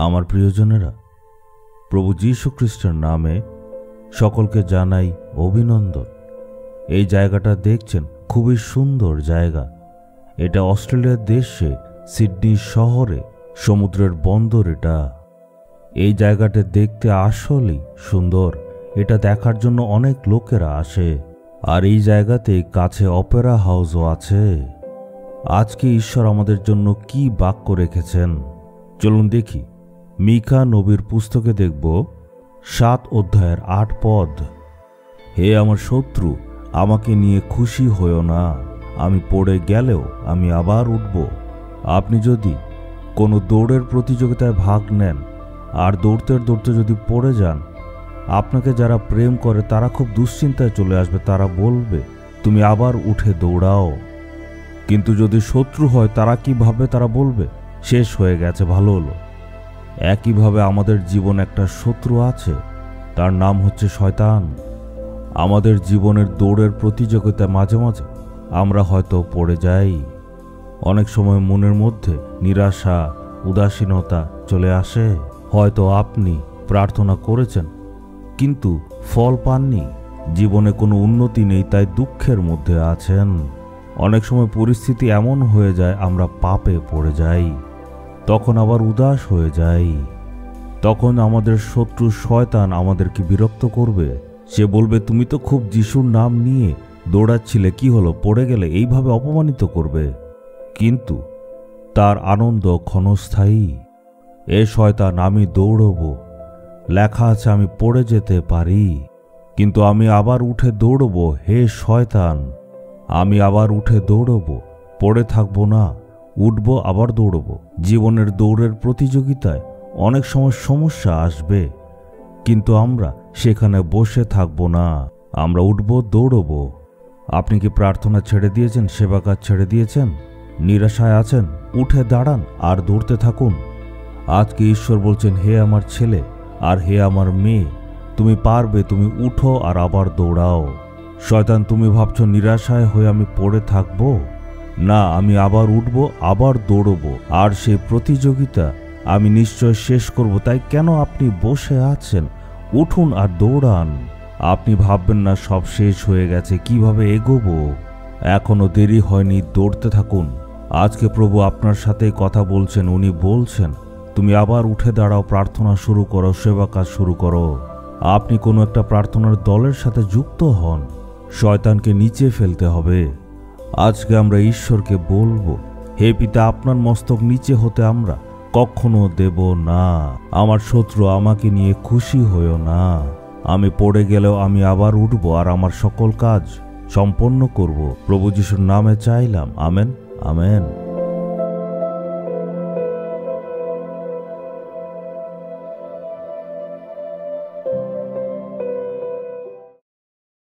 আমার প্রিয়জনেরা, প্রভু যীশু খ্রিস্টের নামে সকলকে জানাই অভিনন্দন। এই জায়গাটা দেখছেন, খুবই সুন্দর জায়গা। এটা অস্ট্রেলিয়ার দেশে সিডনি শহরে সমুদ্রের বন্দর। এটা এই জায়গাটা দেখতে আসলেই সুন্দর। এটা দেখার জন্য অনেক লোকেরা আসে। আর এই জায়গাতে কাছে অপেরা হাউসও আছে। আজকে ঈশ্বর আমাদের জন্য কি বাক্য রেখেছেন চলুন দেখি। মিকা নবীর পুস্তকে দেখব 7 অধ্যায়ের 8 পদ। হে আমার শত্রু, আমাকে নিয়ে খুশি হইও না, আমি পড়ে গেলেও আমি আবার উঠব। আপনি যদি কোনো দৌড়ের প্রতিযোগিতায় ভাগ নেন আর দৌড়তে দৌড়তে যদি পড়ে যান, আপনাকে যারা প্রেম করে তারা খুব দুশ্চিন্তায় চলে আসবে। তারা বলবে তুমি আবার উঠে দৌড়াও। কিন্তু যদি শত্রু হয় তারা কি ভাববে? তারা বলবে শেষ হয়ে গেছে, ভালো হলো। একইভাবে আমাদের জীবনে একটা শত্রু আছে, তার নাম হচ্ছে শয়তান। আমাদের জীবনের দৌড়ের প্রতিযোগিতায় মাঝে মাঝে আমরা হয়তো পড়ে যাই। অনেক সময় মনের মধ্যে নিরাশা, উদাসীনতা চলে আসে। হয়তো আপনি প্রার্থনা করেছেন কিন্তু ফল পাননি, জীবনে কোনো উন্নতি নেই, তাই দুঃখের মধ্যে আছেন। অনেক সময় পরিস্থিতি এমন হয়ে যায় আমরা পাপে পড়ে যাই, তখন আবার উদাস হয়ে যাই। তখন আমাদের শত্রু শয়তান আমাদেরকে বিরক্ত করবে। সে বলবে তুমি তো খুব যিশুর নাম নিয়ে দৌড়াচ্ছিলে, কি হলো, পড়ে গেলে, এইভাবে অপমানিত করবে। কিন্তু তার আনন্দ ক্ষণস্থায়ী। এ শয়তান, আমি দৌড়ব, লেখা আছে আমি পড়ে যেতে পারি কিন্তু আমি আবার উঠে দৌড়ব। হে শয়তান, আমি আবার উঠে দৌড়ব, পড়ে থাকবো না, উঠব, আবার দৌড়ব। জীবনের দৌড়ের প্রতিযোগিতায় অনেক সময় সমস্যা আসবে, কিন্তু আমরা সেখানে বসে থাকবো না, আমরা উঠব, দৌড়ব। আপনি কি প্রার্থনা ছেড়ে দিয়েছেন? সেবা কাজ ছেড়ে দিয়েছেন? নিরাশায় আছেন? উঠে দাঁড়ান আর দৌড়তে থাকুন। আজকে ঈশ্বর বলছেন, হে আমার ছেলে আর হে আমার মেয়ে, তুমি পারবে, তুমি উঠো আর আবার দৌড়াও। শয়তান, তুমি ভাবছো নিরাশায় হয়ে আমি পড়ে থাকবো? না, আমি আবার উঠব, আবার দৌড়ব, আর সেই প্রতিযোগিতা আমি নিশ্চয় শেষ করব। তাই কেন আপনি বসে আছেন? উঠুন আর দৌড়ান। আপনি ভাববেন না সব শেষ হয়ে গেছে, কিভাবে এগোবো? এখনো দেরি হয়নি, দৌড়তে থাকুন। আজকে প্রভু আপনার সাথে কথা বলছেন। উনি বলছেন তুমি আবার উঠে দাঁড়াও, প্রার্থনা শুরু করো, সেবা কাজ শুরু করো। আপনি কোনো একটা প্রার্থনার দলের সাথে যুক্ত হন। শয়তানকে নিচে ফেলতে হবে। আজকে আমরা ঈশ্বরকে বলবো, হে পিতা, আপনার মস্তক নিচে হতে আমরা কখনো দেব না। আমার শত্রু, আমাকে নিয়ে খুশি হইও না। আমি পড়ে গেলেও আমি আবার উঠব আর আমার সকল কাজ সম্পন্ন করব। প্রভু যিশুর নামে চাইলাম, আমেন, আমেন।